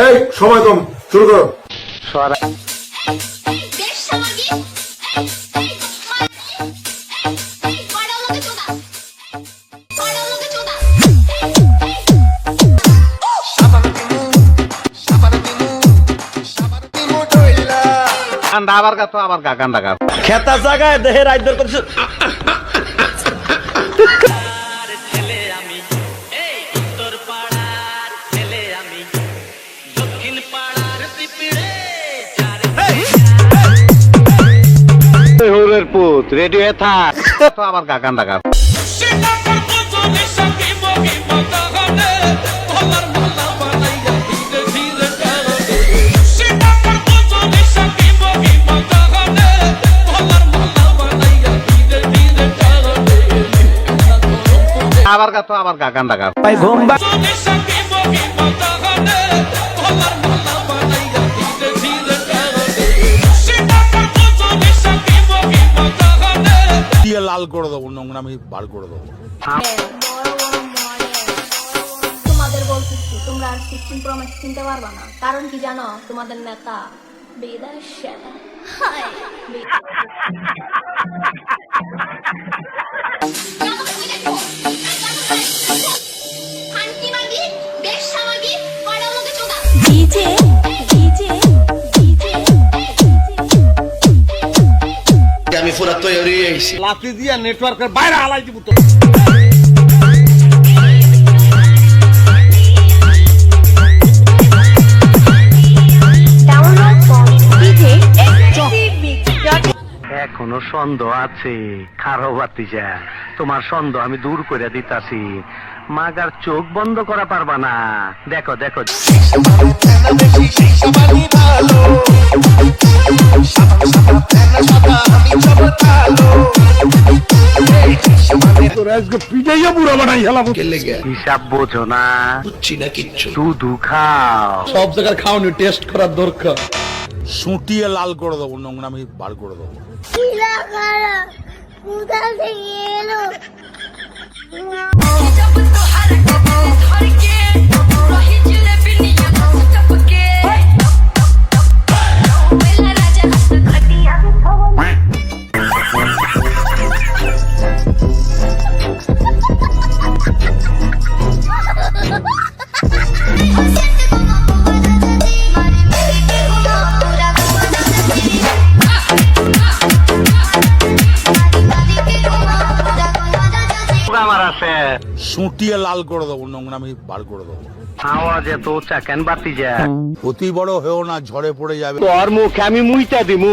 এই সময় কম, শুরু করো। আবার গা তো আবার গা গান্ডা গা খেতা জায়গায় দেহে রাইদর করছে। পুত রেডিও থাক তো আবার গা গান্ডা গা আবার গা তো আবার গা গান্ডা গা লাল করে দেবো, নোংরা আমি বার করে দেবো। তোমাদের বলতেছি তোমরা আর 16 Pro Max কিনতে পারবা না, কারণ কি জানো? তোমাদের নেতা বিদেশে। আমি পুরা তৈরি হয়েছি, লাঠি দিয়া নেটওয়ার্কের বাইরে হালাই দিব তো। এখনো সন্দেহ আছে খারো বাতিজা, তোমার সন্দেহ আমি দূর করে দিতাছি। মাগার চোখ বন্ধ করা পারবা না। দেখো দেখো হিসাব বোঝো না, বুঝছি না কিচ্ছু। শুধু খাও। সব জায়গার খাওয়ানো টেস্ট করার দরকার। সুটিয়ে লাল করে দেবো, নোংরা আমি বার করে দেবো। আমার আছে সুটিয়ে লাল করে দেবো, নোংরা আমি বার করে দেবো। আওয়াজ এত উঁচা কেন বাতি যা? অতি বড় হয়েও না, ঝড়ে পড়ে যাবে। তোর মুখে আমি মুইতা দিমু।